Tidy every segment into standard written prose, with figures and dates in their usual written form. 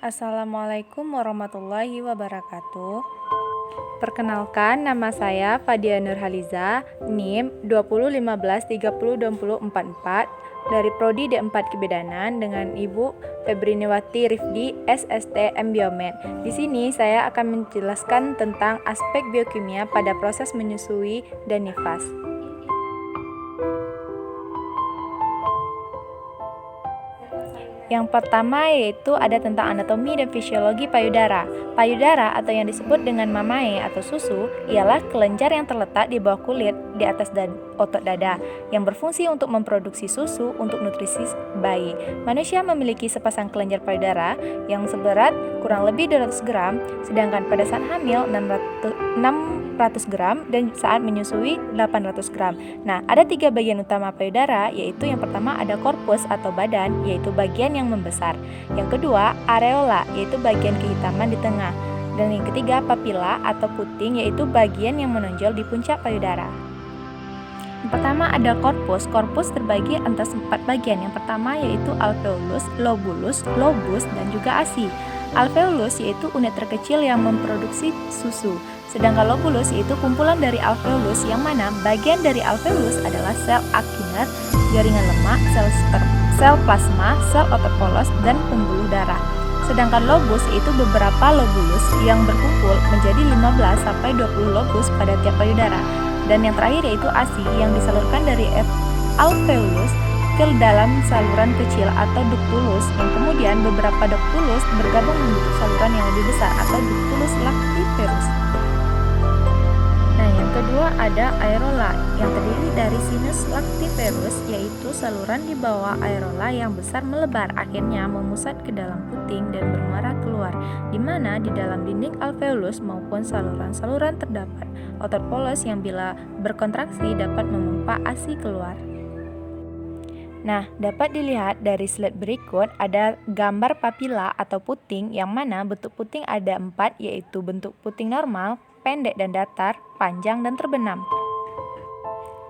Assalamualaikum warahmatullahi wabarakatuh. Perkenalkan, nama saya Fadia Nurhaliza, NIM 2015302044 dari Prodi D4 Kebidanan dengan Ibu Febriniwati Rifdi, SST M.Biomed. Di sini saya akan menjelaskan tentang aspek biokimia pada proses menyusui dan nifas. Yang pertama yaitu ada tentang anatomi dan fisiologi payudara. Payudara atau yang disebut dengan mamae atau susu ialah kelenjar yang terletak di bawah kulit di atas otot dada yang berfungsi untuk memproduksi susu untuk nutrisi bayi. Manusia memiliki sepasang kelenjar payudara yang seberat kurang lebih 200 gram, sedangkan pada saat hamil 600 gram dan saat menyusui 800 gram. Nah, ada 3 bagian utama payudara, yaitu yang pertama ada korpus atau badan, yaitu bagian yang membesar. Yang kedua, areola, yaitu bagian kehitaman di tengah. Dan yang ketiga, papila atau puting, yaitu bagian yang menonjol di puncak payudara. Yang pertama ada korpus. Korpus terbagi atas 4 bagian. Yang pertama yaitu alveolus, lobulus, lobus, dan juga asi. Alveolus yaitu unit terkecil yang memproduksi susu. Sedangkan lobulus yaitu kumpulan dari alveolus yang mana bagian dari alveolus adalah sel akiner, jaringan lemak, sel plasma, sel otot polos, dan pembuluh darah. Sedangkan lobus yaitu beberapa lobulus yang berkumpul menjadi 15-20 lobus pada tiap payudara. Dan yang terakhir yaitu asi yang disalurkan dari alveolus ke dalam saluran kecil atau ductulus, yang kemudian beberapa ductulus bergabung membentuk saluran yang lebih besar atau ductulus lactiferus. Nah, yang kedua ada aerola yang terdiri dari sinus lactiferus, yaitu saluran di bawah aerola yang besar melebar akhirnya memusat ke dalam puting dan bermuara keluar, di mana di dalam dinding alveolus maupun saluran-saluran terdapat otot polos yang bila berkontraksi dapat memompa ASI keluar. Nah, dapat dilihat dari slide berikut ada gambar papila atau puting yang mana bentuk puting ada 4, yaitu bentuk puting normal, pendek dan datar, panjang dan terbenam.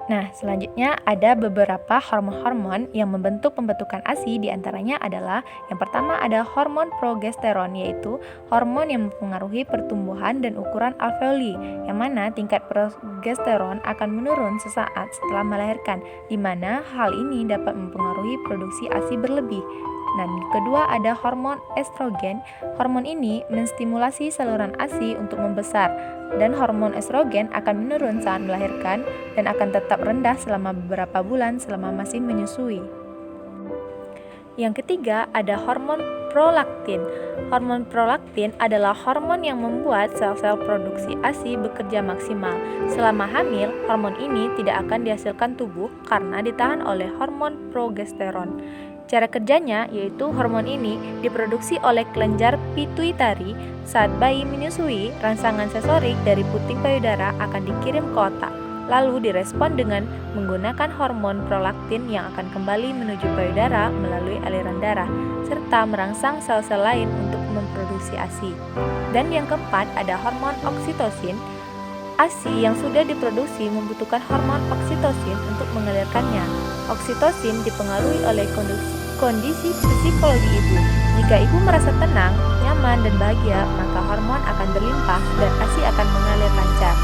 Nah, selanjutnya ada beberapa hormon-hormon yang membentuk pembentukan ASI, diantaranya adalah yang pertama ada hormon progesteron, yaitu hormon yang mempengaruhi pertumbuhan dan ukuran alveoli, yang mana tingkat progesteron akan menurun sesaat setelah melahirkan, di mana hal ini dapat mempengaruhi produksi ASI berlebih. Dan kedua ada hormon estrogen. Hormon ini menstimulasi saluran ASI untuk membesar, dan hormon estrogen akan menurun saat melahirkan dan akan tetap rendah selama beberapa bulan selama masih menyusui. Yang ketiga ada hormon prolaktin. Hormon prolaktin adalah hormon yang membuat sel-sel produksi ASI bekerja maksimal. Selama hamil, hormon ini tidak akan dihasilkan tubuh karena ditahan oleh hormon progesteron. Cara kerjanya yaitu hormon ini diproduksi oleh kelenjar pituitari. Saat bayi menyusui, rangsangan sensorik dari puting payudara akan dikirim ke otak, lalu direspon dengan menggunakan hormon prolaktin yang akan kembali menuju payudara melalui aliran darah, serta merangsang sel-sel lain untuk memproduksi ASI. Dan yang keempat ada hormon oksitosin. ASI yang sudah diproduksi membutuhkan hormon oksitosin untuk mengalirkannya. Oksitosin dipengaruhi oleh kondisi psikologi ibu. Jika ibu merasa tenang, nyaman, dan bahagia, maka hormon akan berlimpah dan ASI akan mengalir lancar.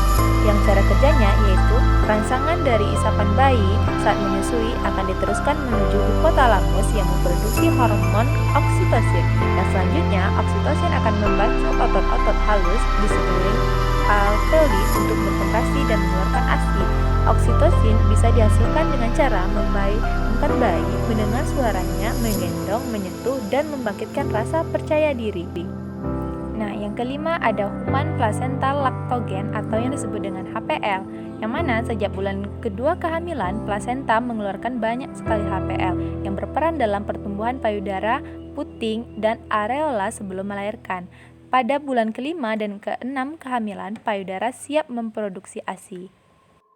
Yang cara kerjanya yaitu rangsangan dari isapan bayi saat menyusui akan diteruskan menuju hipotalamus yang memproduksi hormon oksitosin. Dan selanjutnya, oksitosin akan membantu otot-otot halus di sekeliling alveoli untuk berkontraksi dan mengeluarkan ASI. Oksitosin bisa dihasilkan dengan cara membuat bayi mendengar suaranya, menggendong, menyentuh, dan membangkitkan rasa percaya diri. Nah, yang kelima ada human placental lactogen atau yang disebut dengan HPL, yang mana sejak bulan kedua kehamilan, plasenta mengeluarkan banyak sekali HPL yang berperan dalam pertumbuhan payudara, puting, dan areola sebelum melahirkan. Pada bulan kelima dan keenam kehamilan, payudara siap memproduksi ASI.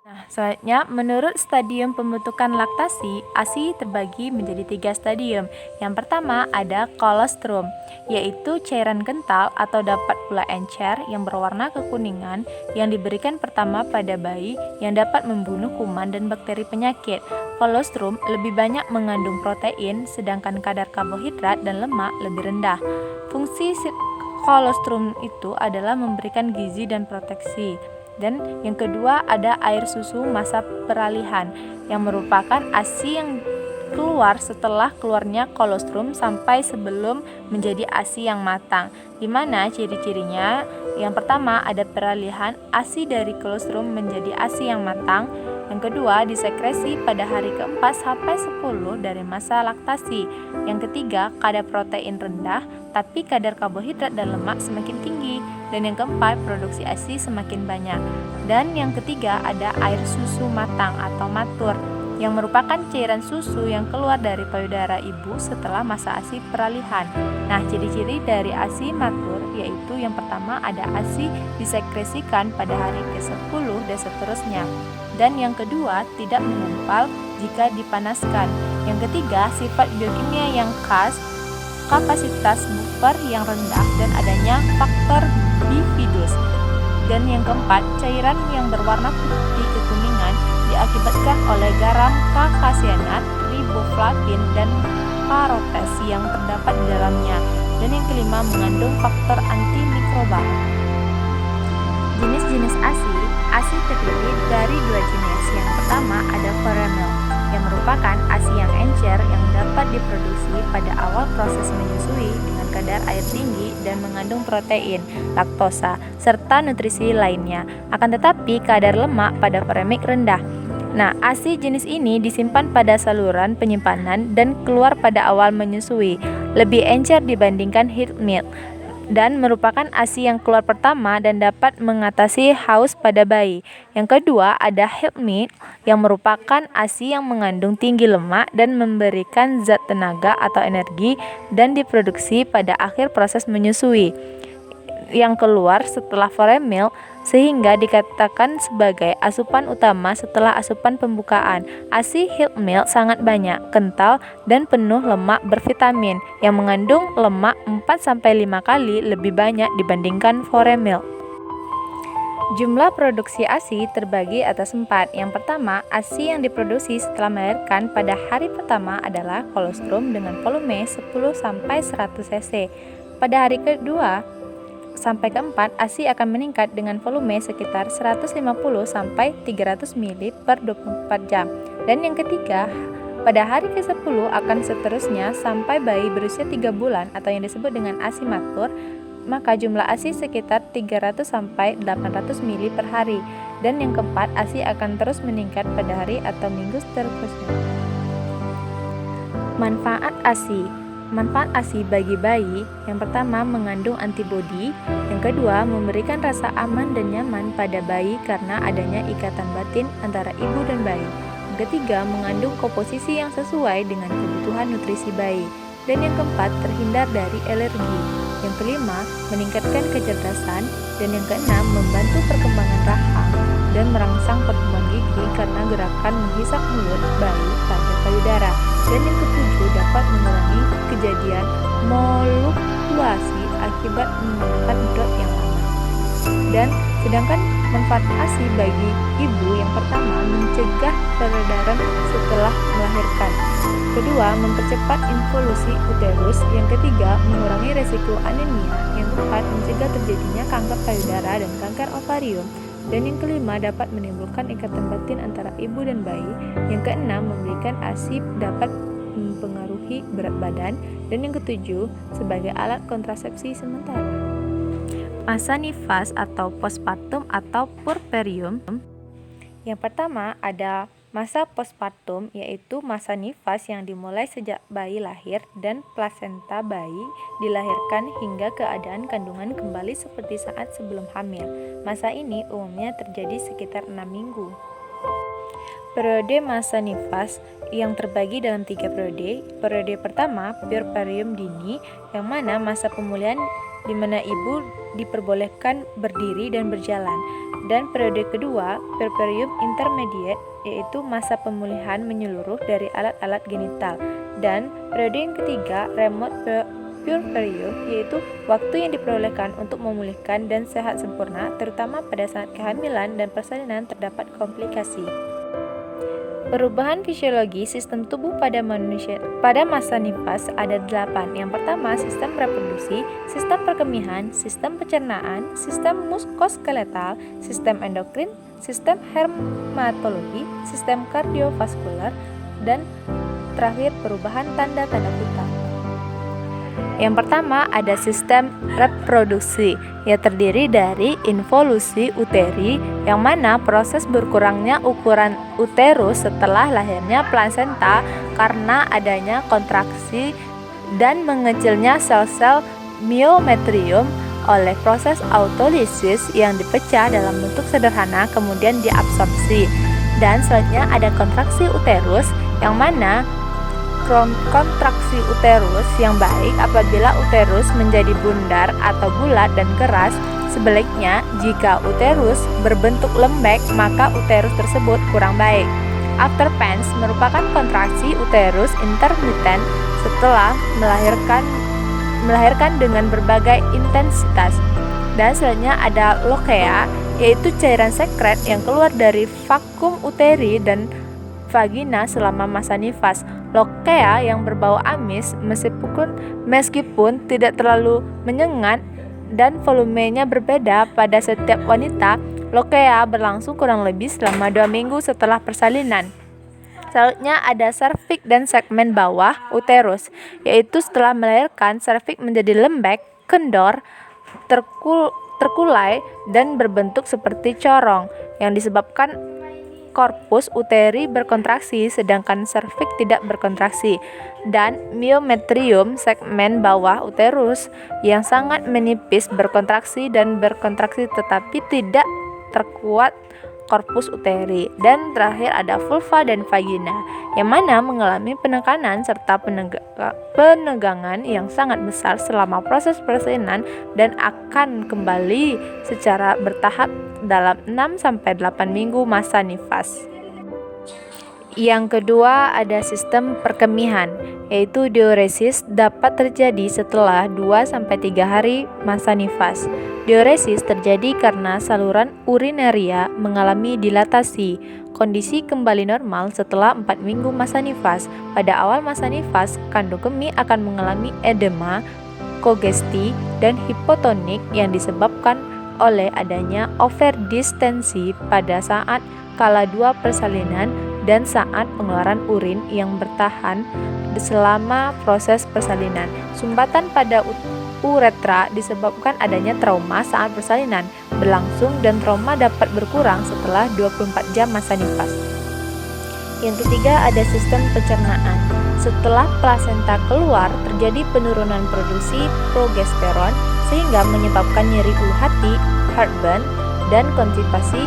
Nah, selanjutnya, menurut stadium pembentukan laktasi, ASI terbagi menjadi 3 stadium. Yang pertama ada kolostrum, yaitu cairan kental atau dapat pula encer yang berwarna kekuningan yang diberikan pertama pada bayi yang dapat membunuh kuman dan bakteri penyakit. Kolostrum lebih banyak mengandung protein, sedangkan kadar karbohidrat dan lemak lebih rendah. Fungsi kolostrum itu adalah memberikan gizi dan proteksi. Dan yang kedua ada air susu masa peralihan yang merupakan ASI yang keluar setelah keluarnya kolostrum sampai sebelum menjadi ASI yang matang. Di mana ciri-cirinya? Yang pertama ada peralihan ASI dari kolostrum menjadi ASI yang matang. Yang kedua disekresi pada hari ke-4 sampai 10 dari masa laktasi. Yang ketiga kadar protein rendah tapi kadar karbohidrat dan lemak semakin tinggi. Dan yang keempat, produksi ASI semakin banyak. Dan yang ketiga ada air susu matang atau matur, yang merupakan cairan susu yang keluar dari payudara ibu setelah masa ASI peralihan. Nah, ciri-ciri dari ASI matur yaitu yang pertama ada ASI disekresikan pada hari ke-10 dan seterusnya. Dan yang kedua, tidak menggumpal jika dipanaskan. Yang ketiga, sifat biokimia yang khas, kapasitas buffer yang rendah dan adanya faktor bifidus. Dan yang keempat, cairan yang berwarna putih kekuningan diakibatkan oleh garam kakasianat, riboflavin dan karotes yang terdapat di dalamnya. Dan yang kelima, mengandung faktor antimikrobal. Jenis-jenis ASI terdiri dari 2 jenis. Yang pertama ada foremel, yang merupakan ASI yang encer yang dapat diproduksi pada awal proses menyusui dengan kadar air tinggi dan mengandung protein, laktosa, serta nutrisi lainnya. Akan tetapi kadar lemak pada foremik rendah. Nah, ASI jenis ini disimpan pada saluran penyimpanan dan keluar pada awal menyusui, lebih encer dibandingkan heat milk, dan merupakan ASI yang keluar pertama dan dapat mengatasi haus pada bayi. Yang kedua ada heat milk, yang merupakan ASI yang mengandung tinggi lemak dan memberikan zat tenaga atau energi dan diproduksi pada akhir proses menyusui, yang keluar setelah foremil, sehingga dikatakan sebagai asupan utama setelah asupan pembukaan. ASI heat milk sangat banyak, kental, dan penuh lemak bervitamin, yang mengandung lemak 4-5 kali lebih banyak dibandingkan foremil. Jumlah produksi ASI terbagi atas 4. Yang pertama, ASI yang diproduksi setelah melahirkan pada hari pertama adalah kolostrum dengan volume 10-100 cc. Pada hari kedua sampai keempat, ASI akan meningkat dengan volume sekitar 150-300 ml per 24 jam. Dan yang ketiga, pada hari ke-10 akan seterusnya sampai bayi berusia 3 bulan atau yang disebut dengan ASI matur, maka jumlah ASI sekitar 300-800 ml per hari. Dan yang keempat, ASI akan terus meningkat pada hari atau minggu seterusnya. Manfaat ASI. Manfaat ASI bagi bayi, yang pertama mengandung antibodi, yang kedua memberikan rasa aman dan nyaman pada bayi karena adanya ikatan batin antara ibu dan bayi, yang ketiga mengandung komposisi yang sesuai dengan kebutuhan nutrisi bayi, dan yang keempat terhindar dari alergi, yang kelima meningkatkan kecerdasan, dan yang keenam membantu perkembangan rahang dan merangsang pertumbuhan gigi karena gerakan menghisap mulut bayi pada payudara, dan yang ketujuh dapat mengurangi kejadian molukluasi akibat menggunakan berat yang lama. Dan sedangkan manfaat ASI bagi ibu, yang pertama mencegah peredaran setelah melahirkan, kedua mempercepat involusi uterus, yang ketiga mengurangi resiko anemia, yang keempat mencegah terjadinya kanker payudara dan kanker ovarium, dan yang kelima dapat menimbulkan ikatan batin antara ibu dan bayi, yang keenam memberikan ASI dapat mempengaruhi berat badan, dan yang ketujuh sebagai alat kontrasepsi sementara. Masa nifas atau postpartum atau puerperium. Yang pertama ada masa postpartum, yaitu masa nifas yang dimulai sejak bayi lahir dan plasenta bayi dilahirkan hingga keadaan kandungan kembali seperti saat sebelum hamil. Masa ini umumnya terjadi sekitar 6 minggu. Periode masa nifas yang terbagi dalam 3 periode. Periode pertama, puerperium dini, yang mana masa pemulihan di mana ibu diperbolehkan berdiri dan berjalan. Dan periode kedua, puerperium intermediate, yaitu masa pemulihan menyeluruh dari alat-alat genital. Dan periode yang ketiga, remote puerperium, yaitu waktu yang diperolehkan untuk memulihkan dan sehat sempurna, terutama pada saat kehamilan dan persalinan terdapat komplikasi. Perubahan fisiologi sistem tubuh pada manusia pada masa nifas ada 8. Yang pertama, sistem reproduksi, sistem perkemihan, sistem pencernaan, sistem muskoskeletal, sistem endokrin, sistem hermatologi, sistem kardiovaskular, dan terakhir perubahan tanda-tanda vital. Yang pertama ada sistem reproduksi, yang terdiri dari involusi uteri, yang mana proses berkurangnya ukuran uterus setelah lahirnya plasenta karena adanya kontraksi dan mengecilnya sel-sel myometrium oleh proses autolisis yang dipecah dalam bentuk sederhana kemudian diabsorpsi. Dan selanjutnya ada kontraksi uterus, yang mana kontraksi uterus yang baik apabila uterus menjadi bundar atau bulat dan keras. Sebaliknya, jika uterus berbentuk lembek, maka uterus tersebut kurang baik. Afterpants merupakan kontraksi uterus intermittent setelah melahirkan dengan berbagai intensitas. Dan selanjutnya ada lochia, yaitu cairan sekret yang keluar dari vakum uteri dan vagina selama masa nifas. Lochia yang berbau amis meskipun tidak terlalu menyengat dan volumenya berbeda pada setiap wanita. Lochia berlangsung kurang lebih selama 2 minggu setelah persalinan. Selanjutnya ada serviks dan segmen bawah uterus, yaitu setelah melahirkan serviks menjadi lembek, kendor, terkulai, dan berbentuk seperti corong yang disebabkan korpus uteri berkontraksi sedangkan serviks tidak berkontraksi. Dan myometrium segmen bawah uterus yang sangat menipis berkontraksi tetapi tidak terkuat korpus uteri. Dan terakhir ada vulva dan vagina, yang mana mengalami penekanan serta penegangan yang sangat besar selama proses persalinan dan akan kembali secara bertahap dalam 6-8 minggu masa nifas. Yang kedua ada sistem perkemihan, yaitu diuresis dapat terjadi setelah 2-3 hari masa nifas. Diuresis terjadi karena saluran urinaria mengalami dilatasi. Kondisi kembali normal setelah 4 minggu masa nifas. Pada awal masa nifas, kandung kemih akan mengalami edema, kongesti, dan hipotonik yang disebabkan oleh adanya overdistensi pada saat kala 2 persalinan dan saat pengeluaran urin yang bertahan selama proses persalinan. Sumbatan pada uretra disebabkan adanya trauma saat persalinan berlangsung dan trauma dapat berkurang setelah 24 jam masa nifas. Yang ketiga ada sistem pencernaan. Setelah plasenta keluar, terjadi penurunan produksi progesteron sehingga menyebabkan nyeri ulu hati, heartburn, dan konstipasi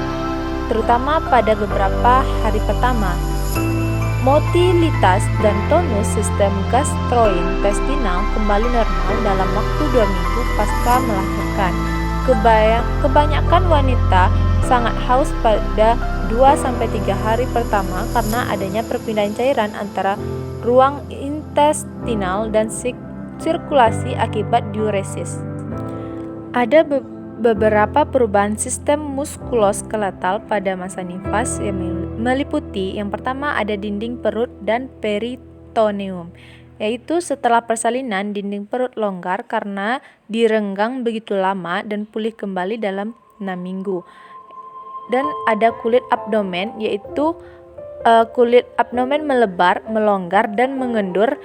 terutama pada beberapa hari pertama. Motilitas dan tonus sistem gastrointestinal kembali normal dalam waktu 2 minggu pasca melahirkan. Kebanyakan wanita sangat haus pada 2-3 hari pertama karena adanya perpindahan cairan antara ruang intestinal dan sirkulasi akibat diuresis. Ada beberapa perubahan sistem muskuloskeletal pada masa nifas yang meliputi yang pertama ada dinding perut dan peritoneum, yaitu setelah persalinan dinding perut longgar karena direnggang begitu lama dan pulih kembali dalam 6 minggu. Dan ada kulit abdomen, yaitu kulit abdomen melebar, melonggar, dan mengendur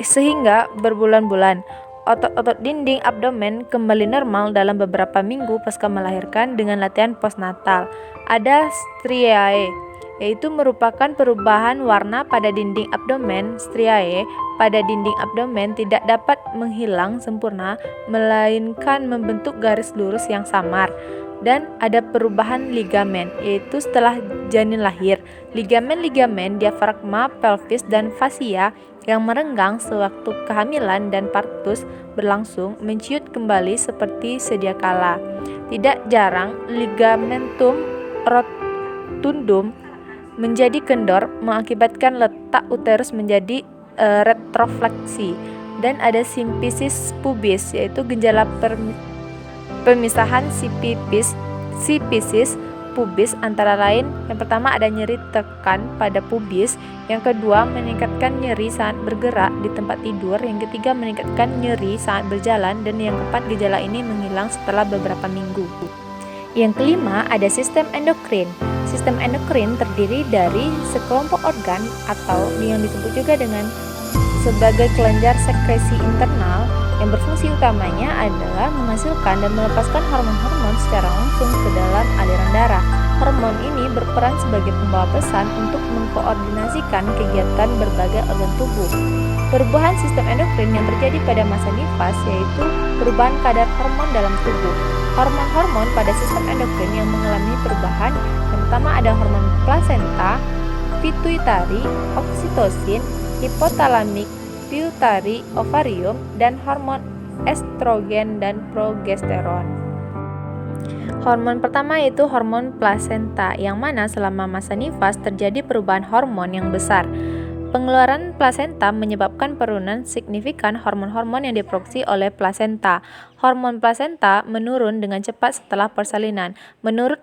sehingga berbulan-bulan. Otot-otot dinding abdomen kembali normal dalam beberapa minggu pasca melahirkan dengan latihan postnatal. Ada striae, yaitu merupakan perubahan warna pada dinding abdomen. Striae pada dinding abdomen tidak dapat menghilang sempurna, melainkan membentuk garis lurus yang samar. Dan ada perubahan ligamen, yaitu setelah janin lahir. Ligamen-ligamen diafragma, pelvis, dan fasia yang merenggang sewaktu kehamilan dan partus berlangsung menciut kembali seperti sedia kala. Tidak jarang, ligamentum rotundum menjadi kendor, mengakibatkan letak uterus menjadi retrofleksi. Dan ada simpisis pubis, yaitu gejala pemisahan sipisis pubis antara lain yang pertama ada nyeri tekan pada pubis, yang kedua meningkatkan nyeri saat bergerak di tempat tidur, yang ketiga meningkatkan nyeri saat berjalan, dan yang keempat gejala ini menghilang setelah beberapa minggu. Yang kelima ada sistem endokrin. Sistem endokrin terdiri dari sekelompok organ atau yang disebut juga dengan sebagai kelenjar sekresi internal yang berfungsi utamanya adalah menghasilkan dan melepaskan hormon-hormon secara langsung ke dalam aliran darah. Hormon ini berperan sebagai pembawa pesan untuk mengkoordinasikan kegiatan berbagai organ tubuh. Perubahan sistem endokrin yang terjadi pada masa nifas yaitu perubahan kadar hormon dalam tubuh. Hormon-hormon pada sistem endokrin yang mengalami perubahan yang pertama ada hormon plasenta, pituitari, oksitosin, hipotalamik, pituitari, ovarium, dan hormon estrogen dan progesteron. Hormon pertama yaitu hormon plasenta, yang mana selama masa nifas terjadi perubahan hormon yang besar. Pengeluaran plasenta menyebabkan penurunan signifikan hormon-hormon yang diproduksi oleh plasenta. Hormon plasenta menurun dengan cepat setelah persalinan. Menurut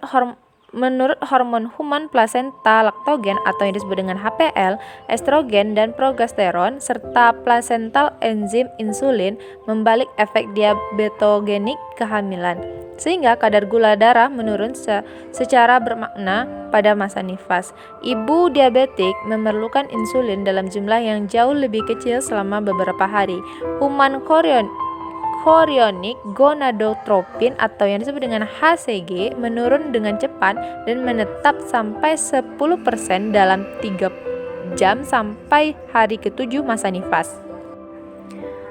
hormon human placenta laktogen atau yang disebut dengan HPL, estrogen dan progesteron serta placental enzim insulin membalik efek diabetogenik kehamilan, sehingga kadar gula darah menurun secara bermakna pada masa nifas. Ibu diabetik memerlukan insulin dalam jumlah yang jauh lebih kecil selama beberapa hari. Human chorionic gonadotropin atau yang disebut dengan HCG menurun dengan cepat dan menetap sampai 10% dalam 3 jam sampai hari ke-7 masa nifas.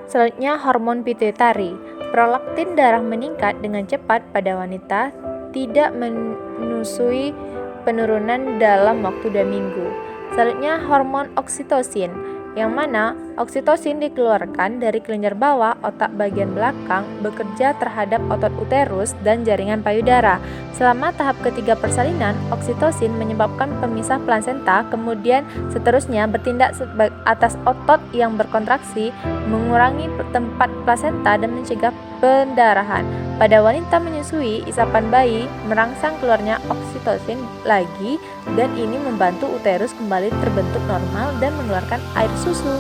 Selanjutnya hormon pituitari. Prolaktin darah meningkat dengan cepat pada wanita, tidak menyusui penurunan dalam waktu 2 minggu. Selanjutnya hormon oksitosin, yang mana oksitosin dikeluarkan dari kelenjar bawah otak bagian belakang, bekerja terhadap otot uterus dan jaringan payudara. Selama tahap ketiga persalinan, oksitosin menyebabkan pemisah plasenta, kemudian seterusnya bertindak atas otot yang berkontraksi, mengurangi tempat plasenta dan mencegah pendarahan. Pada wanita menyusui, isapan bayi merangsang keluarnya oksitosin lagi, dan ini membantu uterus kembali terbentuk normal dan mengeluarkan air susu.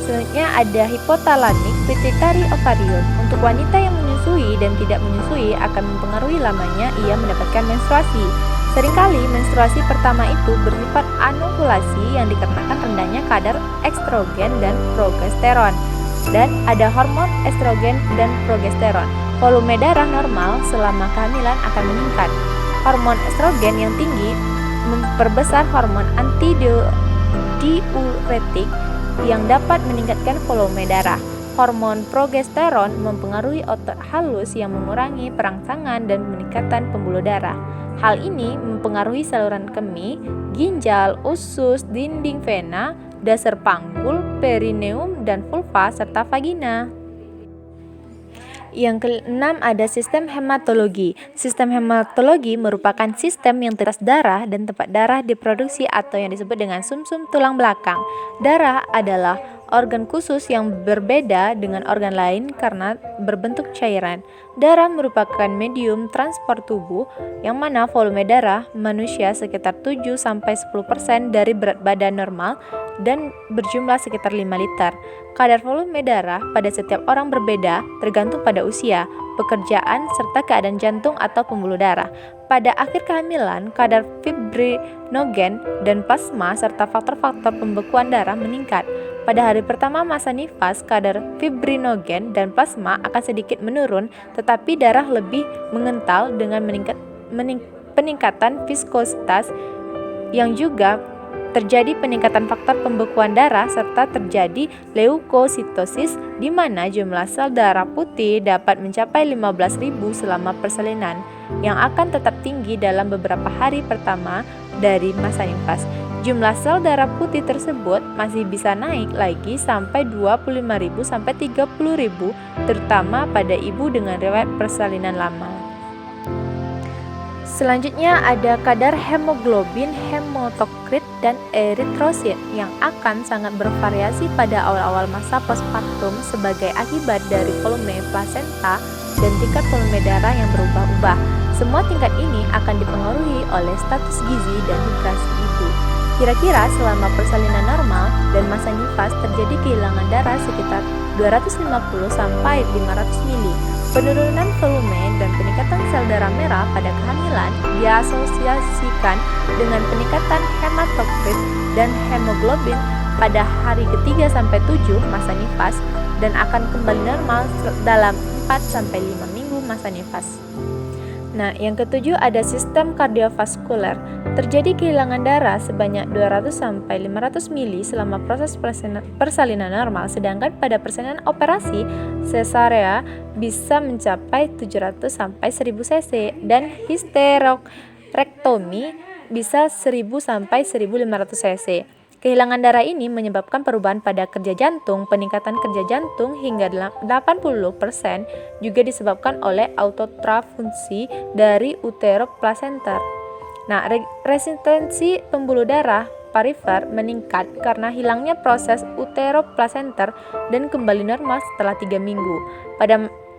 Selanjutnya ada hipotalamik pituitary ovarium. Untuk wanita yang menyusui dan tidak menyusui akan mempengaruhi lamanya ia mendapatkan menstruasi. Seringkali menstruasi pertama itu bersifat anovulasi yang dikarenakan rendahnya kadar estrogen dan progesteron. Dan ada hormon estrogen dan progesteron. Volume darah normal selama kehamilan akan meningkat. Hormon estrogen yang tinggi memperbesar hormon antidiuretik yang dapat meningkatkan volume darah. Hormon progesteron mempengaruhi otot halus yang mengurangi perangsangan dan meningkatkan pembuluh darah. Hal ini mempengaruhi saluran kemih, ginjal, usus, dinding vena, dasar panggul, perineum, dan vulva, serta vagina. Yang keenam ada sistem hematologi. Sistem hematologi merupakan sistem yang teras darah dan tempat darah diproduksi atau yang disebut dengan sumsum tulang belakang. Darah adalah organ khusus yang berbeda dengan organ lain karena berbentuk cairan. Darah merupakan medium transport tubuh yang mana volume darah manusia sekitar 7-10% dari berat badan normal dan berjumlah sekitar 5 liter. Kadar volume darah pada setiap orang berbeda tergantung pada usia, pekerjaan, serta keadaan jantung atau pembuluh darah. Pada akhir kehamilan, kadar fibrinogen dan plasma serta faktor-faktor pembekuan darah meningkat. Pada hari pertama masa nifas, kadar fibrinogen dan plasma akan sedikit menurun, tetapi darah lebih mengental dengan peningkatan viskositas yang juga terjadi peningkatan faktor pembekuan darah serta terjadi leukositosis di mana jumlah sel darah putih dapat mencapai 15.000 selama persalinan yang akan tetap tinggi dalam beberapa hari pertama dari masa nifas. Jumlah sel darah putih tersebut masih bisa naik lagi sampai 25.000 sampai 30.000 terutama pada ibu dengan riwayat persalinan lama. Selanjutnya ada kadar hemoglobin, hematokrit, dan eritrosit yang akan sangat bervariasi pada awal-awal masa postpartum sebagai akibat dari volume plasenta dan tingkat volume darah yang berubah-ubah. Semua tingkat ini akan dipengaruhi oleh status gizi dan hidrasi ibu. Kira-kira selama persalinan normal dan masa nifas terjadi kehilangan darah sekitar 250 sampai 500 ml. Penurunan volume dan peningkatan sel darah merah pada kehamilan diasosiasikan dengan peningkatan hematokrit dan hemoglobin pada hari ketiga sampai 7 masa nifas dan akan kembali normal dalam 4 sampai 5 minggu masa nifas. Nah, yang ketujuh ada sistem kardiovaskuler. Terjadi kehilangan darah sebanyak 200 sampai 500 ml selama proses persalinan normal, sedangkan pada persalinan operasi sesarea bisa mencapai 700 sampai 1000 cc dan histerektomi bisa 1000 sampai 1500 cc. Kehilangan darah ini menyebabkan perubahan pada kerja jantung. Peningkatan kerja jantung hingga 80% juga disebabkan oleh autotransfusi dari uteroplasenter. Nah, resistensi pembuluh darah perifer meningkat karena hilangnya proses uteroplasenter dan kembali normal setelah 3 minggu.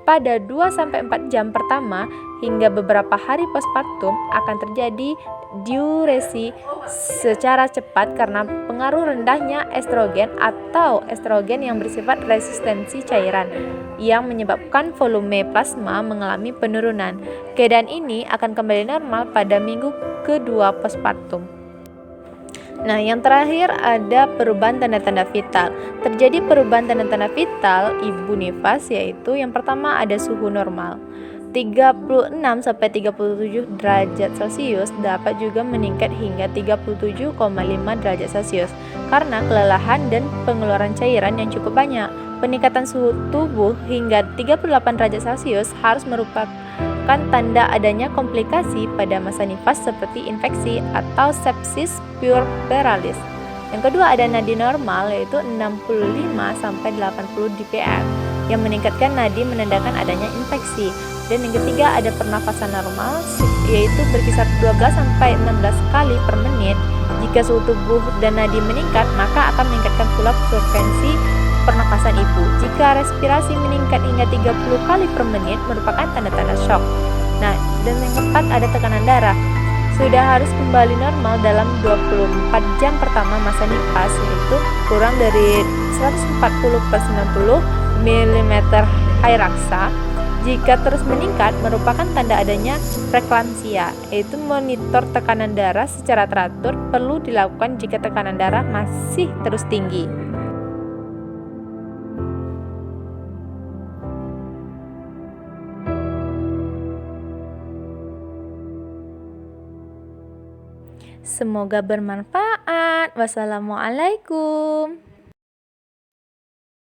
Pada 2-4 jam pertama hingga beberapa hari postpartum akan terjadi diuresi secara cepat karena pengaruh rendahnya estrogen atau estrogen yang bersifat resistensi cairan yang menyebabkan volume plasma mengalami penurunan. Keadaan ini akan kembali normal pada minggu kedua postpartum. Nah, yang terakhir ada perubahan tanda-tanda vital. Terjadi perubahan tanda-tanda vital ibu nifas, yaitu yang pertama ada suhu normal. 36 sampai 37 derajat Celcius dapat juga meningkat hingga 37,5 derajat Celcius karena kelelahan dan pengeluaran cairan yang cukup banyak. Peningkatan suhu tubuh hingga 38 derajat Celcius harus merupakan tanda adanya komplikasi pada masa nifas seperti infeksi atau sepsis puerperalis. Yang kedua ada nadi normal yaitu 65 sampai 80 dpm yang meningkatkan nadi menandakan adanya infeksi. Dan yang ketiga ada pernafasan normal yaitu berkisar 12 sampai 16 kali per menit. Jika suhu tubuh dan nadi meningkat maka akan meningkatkan pula frekuensi pernafasan ibu. Jika respirasi meningkat hingga 30 kali per menit merupakan tanda-tanda shock. Nah, dan yang keempat ada tekanan darah. Sudah harus kembali normal dalam 24 jam pertama masa nifas yaitu kurang dari 140/90 mm air raksa. Jika terus meningkat merupakan tanda adanya preeklamsia, yaitu monitor tekanan darah secara teratur perlu dilakukan jika tekanan darah masih terus tinggi. Semoga bermanfaat. Wassalamualaikum.